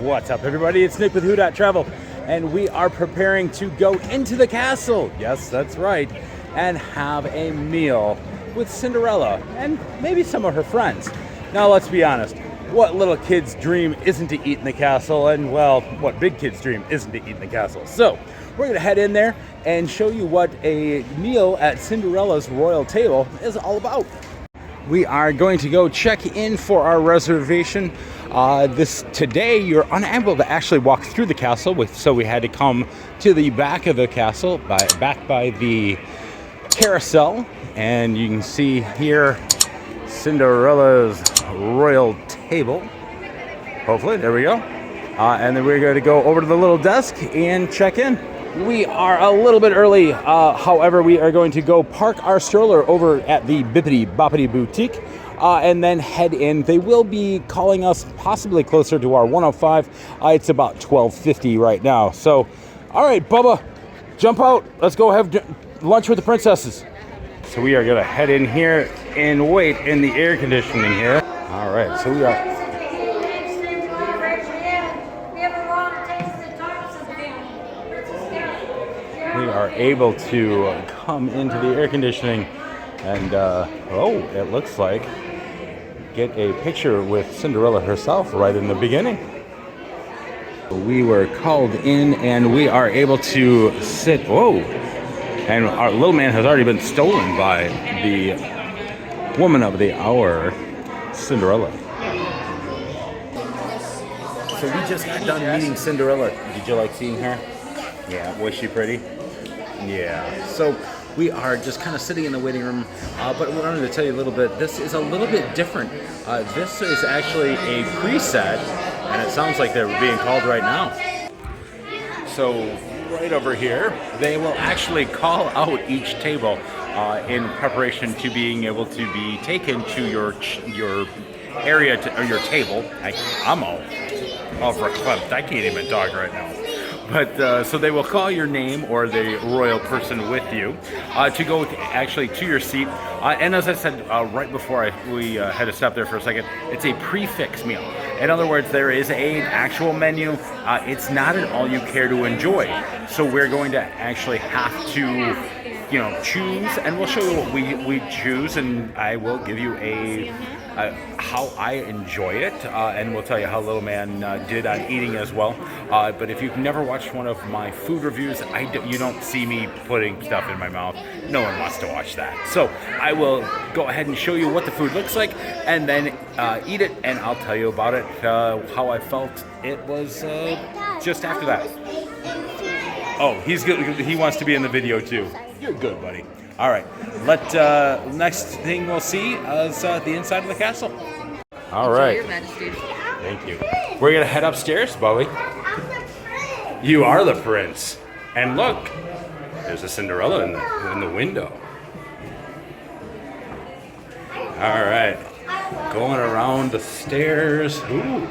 What's up, everybody? It's Nick with Who Travel, and we are preparing to go into the castle. Yes, that's right, and have a meal with Cinderella and maybe some of her friends. Now, let's be honest. What little kid's dream isn't to eat in the castle, and well, what big kid's dream isn't to eat in the castle? So, we're gonna head in there and show you what a meal at Cinderella's royal table is all about. We are going to go check in for our reservation. Today you're unable to actually walk through the castle, so we had to come to the back of the castle, back by the carousel, and you can see here Cinderella's royal table. Hopefully, there we go. And then we're going to go over to the little desk and check in. We are a little bit early, however, we are going to go park our stroller over at the Bippity Boppity Boutique and then head in. They will be calling us possibly closer to our 105. It's about 12:50 right now. So, all right, Bubba, jump out. Let's go have lunch with the princesses. So we are going to head in here and wait in the air conditioning here. All right, so we are... We are able to come into the air conditioning and, it looks like, get a picture with Cinderella herself right in the beginning. We were called in and we are able to sit, and our little man has already been stolen by the woman of the hour, Cinderella. So we just got done meeting Cinderella. Did you like seeing her? Yeah, was she pretty? Yeah, so we are just kind of sitting in the waiting room, but I wanted to tell you a little bit. This is a little bit different. This is actually a preset, and it sounds like they're being called right now. So right over here, they will actually call out each table in preparation to being able to be taken to your area or your table. I'm all verklempt. I can't even talk right now. But so they will call your name or the royal person with you to go actually to your seat. And as I said right before we had to stop there for a second, it's a prefix meal. In other words, there is an actual menu. It's not an all you care to enjoy. So we're going to actually have to, choose, and we'll show you what we choose, and I will give you how I enjoy it, and we'll tell you how little man did on eating as well. But if you've never watched one of my food reviews, you don't see me putting stuff in my mouth. No one wants to watch that. So I will go ahead and show you what the food looks like, and then eat it, and I'll tell you about it, how I felt it was just after that. Oh, he's good. He wants to be in the video too. You're good, buddy. All right. Next thing we'll see is the inside of the castle. All right. Enjoy your Majesty. Thank you. We're gonna head upstairs, Bowie. You are the prince. And look, there's a Cinderella in the window. All right. Going around the stairs. Ooh.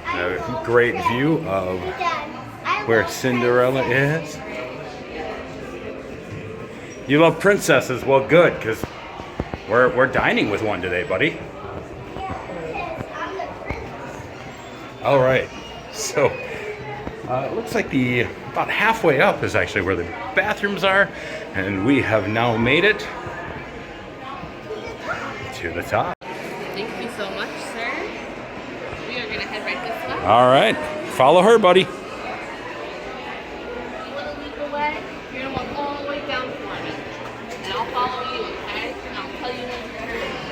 A great view of where Cinderella is. You love princesses? Well, good, because we're dining with one today, buddy. All right, so it looks like about halfway up is actually where the bathrooms are, and we have now made it to the top. Thank you so much, sir. We are gonna head right this way. All right, follow her, buddy.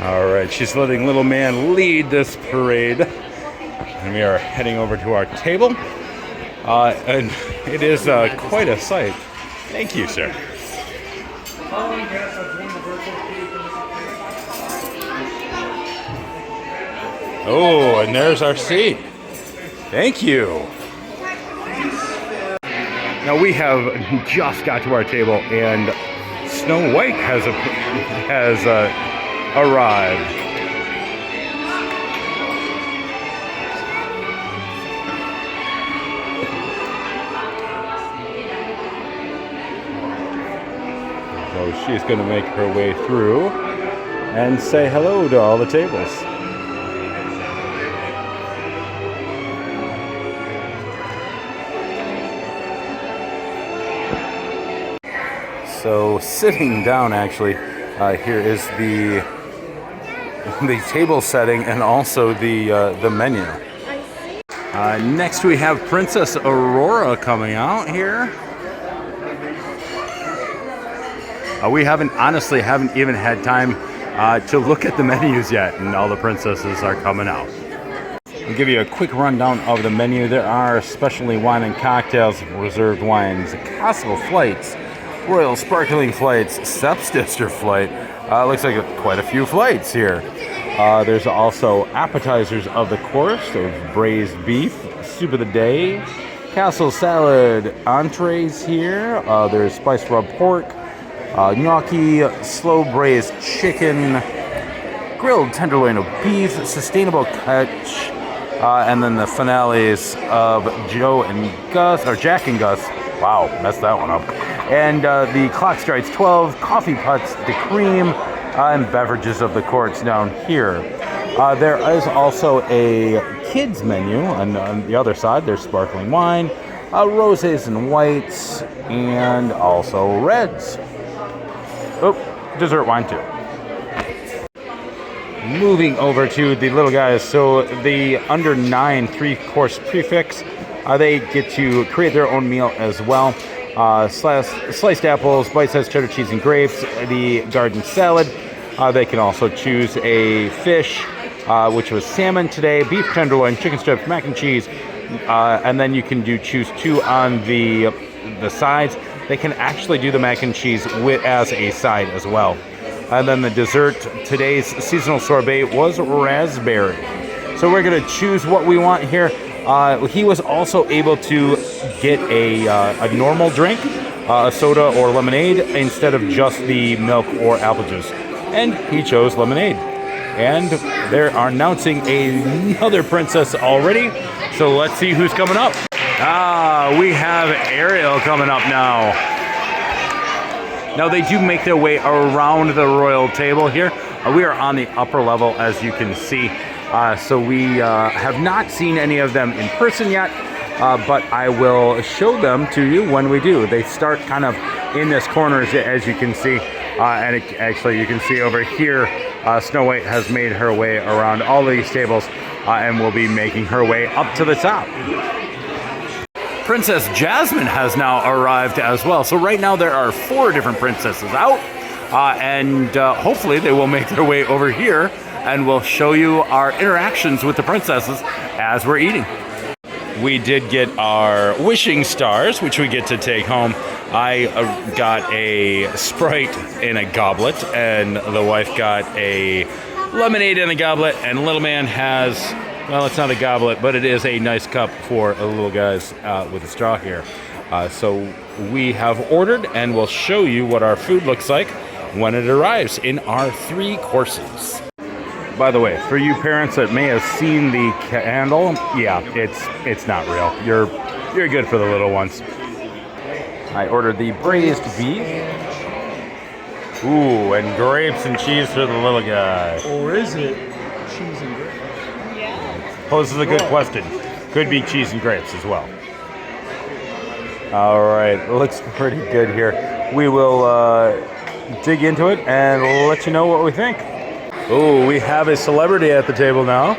All right, she's letting little man lead this parade. And we are heading over to our table. And it is quite a sight. Thank you, sir. Oh, and there's our seat. Thank you. Now we have just got to our table, and Snow White has arrived. So she's going to make her way through and say hello to all the tables. So sitting down, actually, here is the table setting and also the menu. Next, we have Princess Aurora coming out here. We honestly haven't even had time to look at the menus yet, and all the princesses are coming out. I'll give you a quick rundown of the menu. There are specialty wine and cocktails, reserved wines, castle flights, royal sparkling flights, Stepsister flight. Looks like quite a few flights here. There's also appetizers of the course. There's braised beef, soup of the day, castle salad, entrees here. There's spiced rub pork, gnocchi, slow braised chicken, grilled tenderloin of beef, sustainable catch, and then the finales of Jack and Gus. Wow, messed that one up. And the clock strikes 12, coffee pots de cream, and beverages of the courts down here. There is also a kids menu, and on the other side there's sparkling wine, rosés and whites, and also reds. Oh, dessert wine too. Moving over to the little guys, so the under 9 3-course prefix, they get to create their own meal as well. Sliced apples, bite-sized cheddar cheese and grapes, the garden salad. They can also choose a fish, which was salmon today, beef tenderloin, chicken strips, mac and cheese, and then you can choose 2 on the sides. They can actually do the mac and cheese as a side as well. And then the dessert, today's seasonal sorbet was raspberry. So we're gonna choose what we want here. He was also able to get a normal drink, a soda or lemonade, instead of just the milk or apple juice. And he chose lemonade. And they're announcing another princess already. So let's see who's coming up. We have Ariel coming up now. Now they do make their way around the royal table here. We are on the upper level, as you can see. So we have not seen any of them in person yet, but I will show them to you when we do. They start kind of in this corner, as you can see. And actually, you can see over here, Snow White has made her way around all of these tables and will be making her way up to the top. Princess Jasmine has now arrived as well. So right now there are 4 different princesses out, and hopefully they will make their way over here, and we'll show you our interactions with the princesses as we're eating. We did get our wishing stars, which we get to take home. I got a Sprite in a goblet, and the wife got a lemonade in a goblet, and little man has, well, it's not a goblet, but it is a nice cup for the little guys with a straw here. So we have ordered, and we'll show you what our food looks like when it arrives in our 3 courses. By the way, for you parents that may have seen the candle, yeah, it's not real. You're good for the little ones. I ordered the braised beef. Ooh, and grapes and cheese for the little guy. Or is it cheese and grapes? Poses a good question. Could be cheese and grapes as well. All right, looks pretty good here. We will dig into it and let you know what we think. Oh, we have a celebrity at the table now.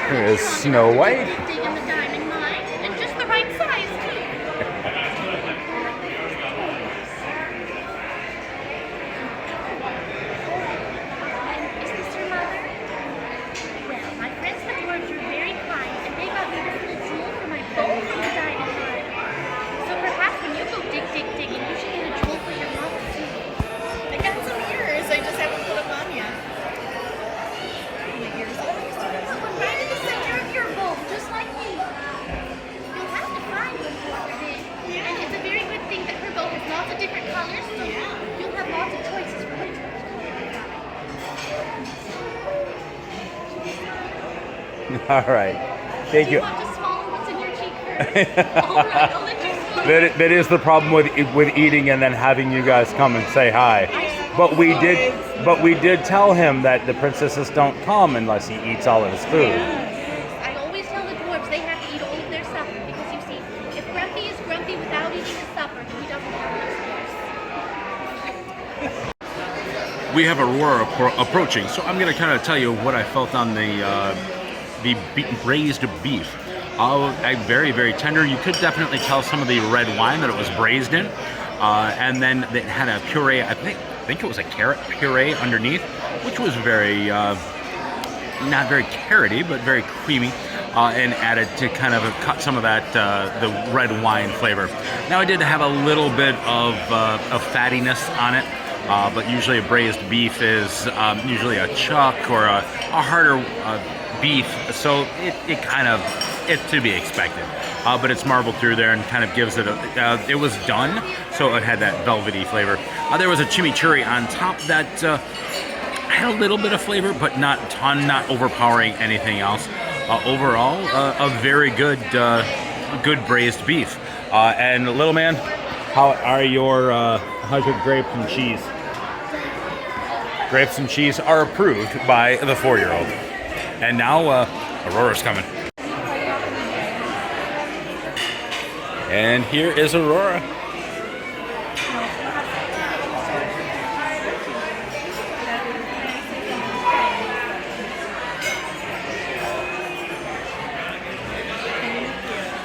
Here is Snow White. Dig in the diamond mine, and just the right size, too. Is this your mother? Well, my friends the dwarves were very kind, and they got me this little jewel for my bowl from the diamond mine. So perhaps when you go digging, you should get a jewel for your mother, too. I got some ears, I just haven't put them on yet. Right in the center of your bowl, just like me. You'll have to find one for her then. And it's a very good thing that her bowl has lots of different colors, so you'll have lots of choices for which one to go. All right. Thank Do you. you want to swallow what's in your cheek first? All right, I'll let you swallow. That is the problem with eating and then having you guys come and say hi. But we did tell him that the princesses don't come unless he eats all of his food. I always tell the dwarves they have to eat all of their supper because you see, if Grumpy is grumpy without eating his supper, he doesn't have enough stars. we have Aurora approaching. So I'm going to kind of tell you what I felt on the braised beef. Very, very tender. You could definitely tell some of the red wine that it was braised in. And then it had a puree, I think it was a carrot puree underneath, which was very, not very carroty, but very creamy. And added to kind of cut some of that the red wine flavor. Now I did have a little bit of fattiness on it, but usually a braised beef is usually a chuck or a harder beef, so it's to be expected. But it's marbled through there and kind of gives it it was done, so it had that velvety flavor. There was a chimichurri on top that had a little bit of flavor, but not a ton, not overpowering anything else. Overall, a very good braised beef. And little man, how's your grapes and cheese? Grapes and cheese are approved by the 4-year-old. And now Aurora's coming. And here is Aurora.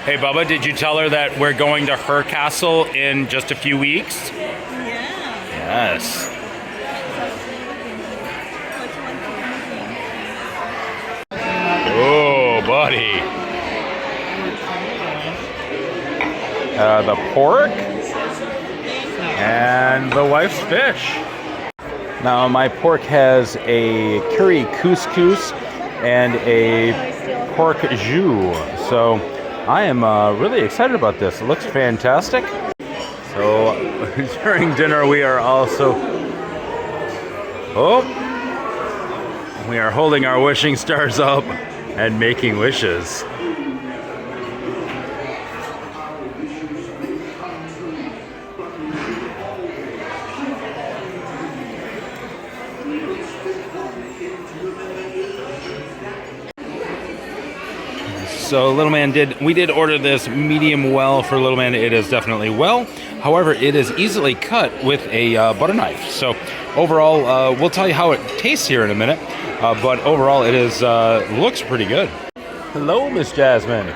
Hey, Bubba, did you tell her that we're going to her castle in just a few weeks? Yeah. Yes. Oh, buddy. The pork and the wife's fish. Now, my pork has a curry couscous and a pork jus. So I am really excited about this. It looks fantastic. So during dinner, we are also we are holding our wishing stars up and making wishes. So little man we did order this medium well for little man. It is definitely well. However, it is easily cut with a butter knife. So overall, we'll tell you how it tastes here in a minute. But overall, it is looks pretty good. Hello, Miss Jasmine.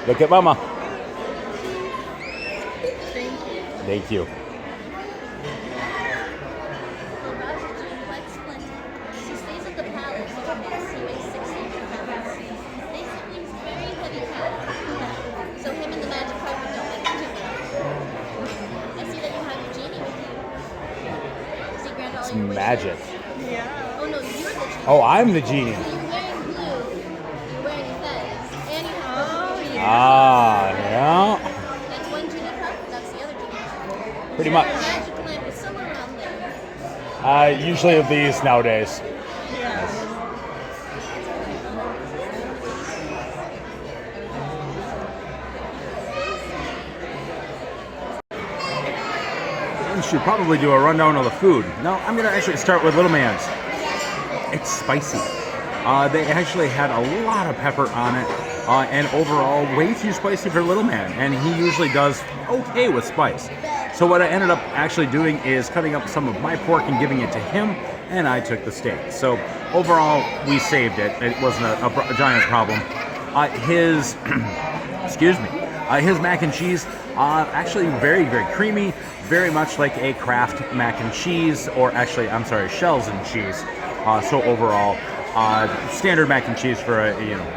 Look at Mama. Thank you. Magic. Yeah. Oh no, you're the genie. Oh, I'm the genie. You're wearing blue. You're wearing feathers. And you have Oh, Ah, yeah. That's one genie cup. That's the other genie cup. Pretty So much. the magic lamp is somewhere around there. Usually of these nowadays. Yes. We should probably do a rundown of the food. No, I'm going to actually start with Little Man's. It's spicy. They actually had a lot of pepper on it, and overall way too spicy for Little Man, and he usually does okay with spice. So what I ended up actually doing is cutting up some of my pork and giving it to him, and I took the steak. So overall, we saved it. It wasn't a giant problem. His mac and cheese, actually very, very creamy, very much like a Kraft mac and cheese, or actually, I'm sorry, Shells and cheese. So overall, standard mac and cheese for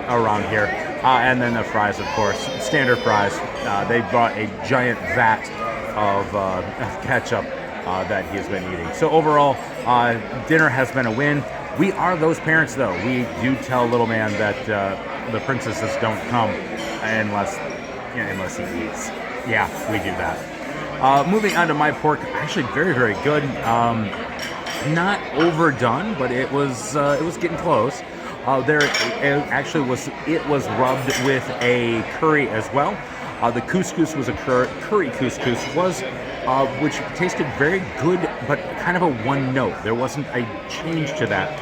around here, and then the fries, of course, standard fries. They brought a giant vat of ketchup that he's been eating. So overall, dinner has been a win. We are those parents, though. We do tell Little Man that the princesses don't come unless he eats. Yeah, we do that. Moving on to my pork, actually very, very good. Not overdone, but it was getting close. It was rubbed with a curry as well. The couscous was a curry couscous, which tasted very good, but kind of a one note. There wasn't a change to that.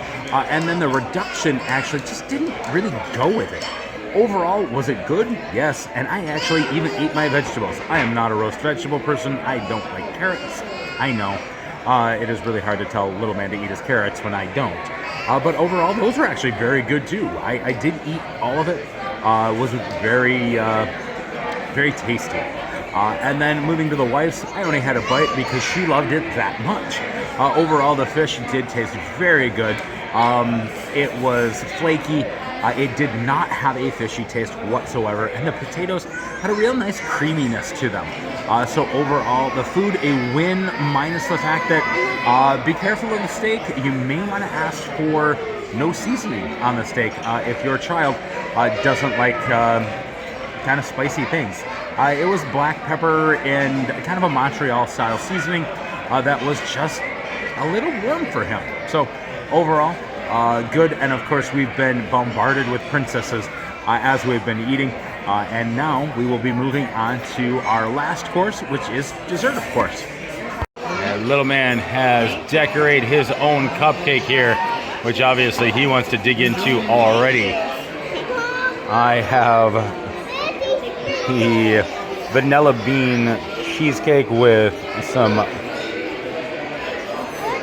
And then the reduction actually just didn't really go with it. overall, was it good? Yes, and I actually even ate my vegetables. I am not a roast vegetable person. I don't like carrots. I know. It is really hard to tell little man to eat his carrots when I don't. But overall, those were actually very good too. I did eat all of it. Was very, very tasty. And then moving to the wife's, I only had a bite because she loved it that much. Overall, the fish did taste very good. It was flaky. It did not have a fishy taste whatsoever, and the potatoes had a real nice creaminess to them. So overall, the food a win, minus the fact that be careful of the steak. You may want to ask for no seasoning on the steak if your child doesn't like kind of spicy things. It was black pepper and kind of a Montreal style seasoning that was just a little warm for him. So overall, good. And of course, we've been bombarded with princesses as we've been eating. And now we will be moving on to our last course, which is dessert, of course. Little man has decorated his own cupcake here, which obviously he wants to dig into already. I have the vanilla bean cheesecake with some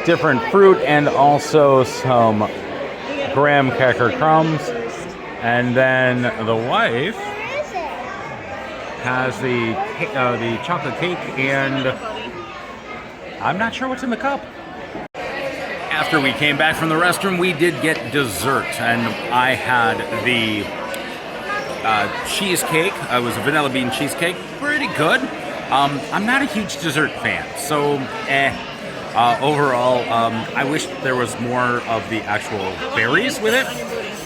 different fruit and also some graham cracker crumbs. And then the wife has the chocolate cake, and I'm not sure what's in the cup. After we came back from the restroom, we did get dessert, and I had the cheesecake. It was a vanilla bean cheesecake. Pretty good. I'm not a huge dessert fan, so overall, I wish there was more of the actual berries with it.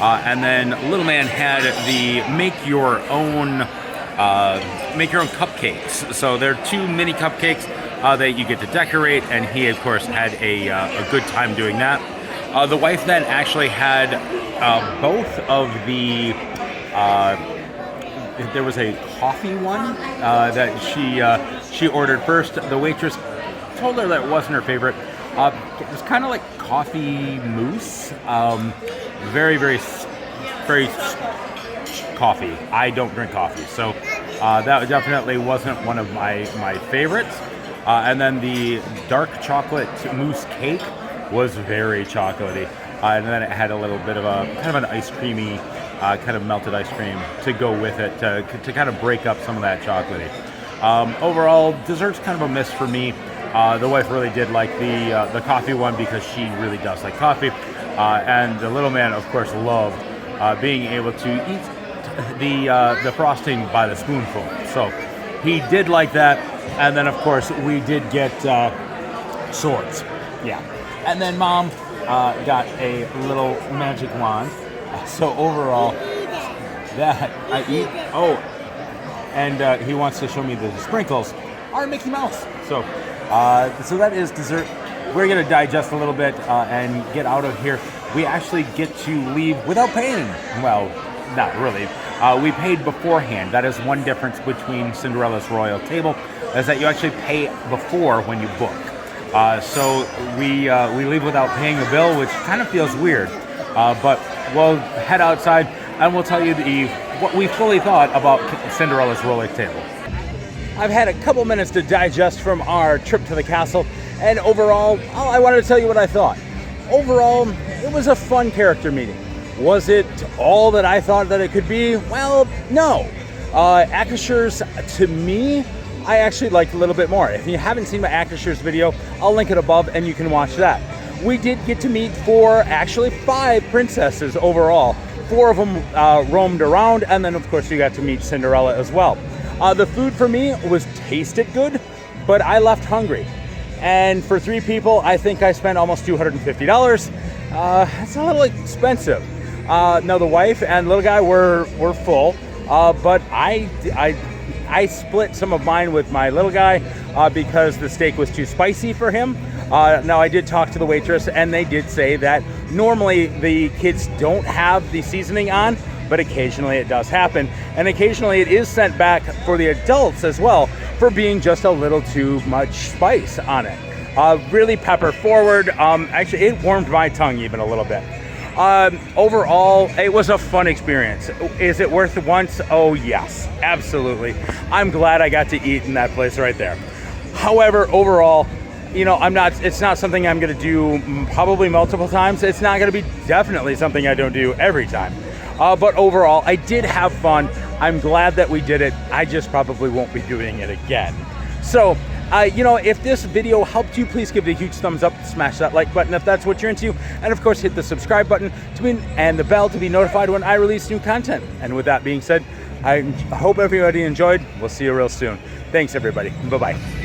And then Little Man had the make your own cupcakes. So there are 2 mini cupcakes that you get to decorate, and he of course had a good time doing that. The wife then actually had both of the there was a coffee one that she ordered first. The waitress told her that it wasn't her favorite. It was kind of like coffee mousse. Very, very, very coffee. I don't drink coffee, so that definitely wasn't one of my favorites. And then the dark chocolate mousse cake was very chocolatey. And then it had a little bit of a kind of an ice creamy, kind of melted ice cream to go with it to kind of break up some of that chocolatey. Overall, dessert's kind of a miss for me. The wife really did like the coffee one because she really does like coffee. And the little man, of course, loved being able to eat the frosting by the spoonful. So he did like that. And then, of course, we did get swords. Yeah. And then Mom got a little magic wand. So overall, that I eat. Oh, and he wants to show me the sprinkles are Mickey Mouse. So that is dessert. We're going to digest a little bit and get out of here. We actually get to leave without paying. Well, not really. We paid beforehand. That is one difference between Cinderella's Royal Table, is that you actually pay before when you book. So we leave without paying a bill, which kind of feels weird. But we'll head outside and we'll tell you what we fully thought about Cinderella's Royal Table. I've had a couple minutes to digest from our trip to the castle, and overall, I wanted to tell you what I thought. Overall, it was a fun character meeting. Was it all that I thought that it could be? Well, no. Actishers, to me, I actually liked a little bit more. If you haven't seen my Actishers video, I'll link it above and you can watch that. We did get to meet 5 princesses overall. 4 of them roamed around, and then of course you got to meet Cinderella as well. The food for me tasted good, but I left hungry. And for 3 people, I think I spent almost $250. It's a little expensive. Now the wife and little guy were full, but I split some of mine with my little guy because the steak was too spicy for him. Now I did talk to the waitress, and they did say that normally the kids don't have the seasoning on, but occasionally it does happen, and occasionally it is sent back for the adults as well for being just a little too much spice on it. Really pepper forward. Actually, it warmed my tongue even a little bit. Overall, it was a fun experience. Is it worth it once? Oh yes, absolutely. I'm glad I got to eat in that place right there. However, overall, it's not something I'm going to do probably multiple times. It's not going to be definitely something I don't do every time. But overall, I did have fun. I'm glad that we did it. I just probably won't be doing it again. So, if this video helped you, please give it a huge thumbs up, smash that like button if that's what you're into, and of course hit the subscribe button and the bell to be notified when I release new content. And with that being said, I hope everybody enjoyed. We'll see you real soon. Thanks, everybody. Bye-bye.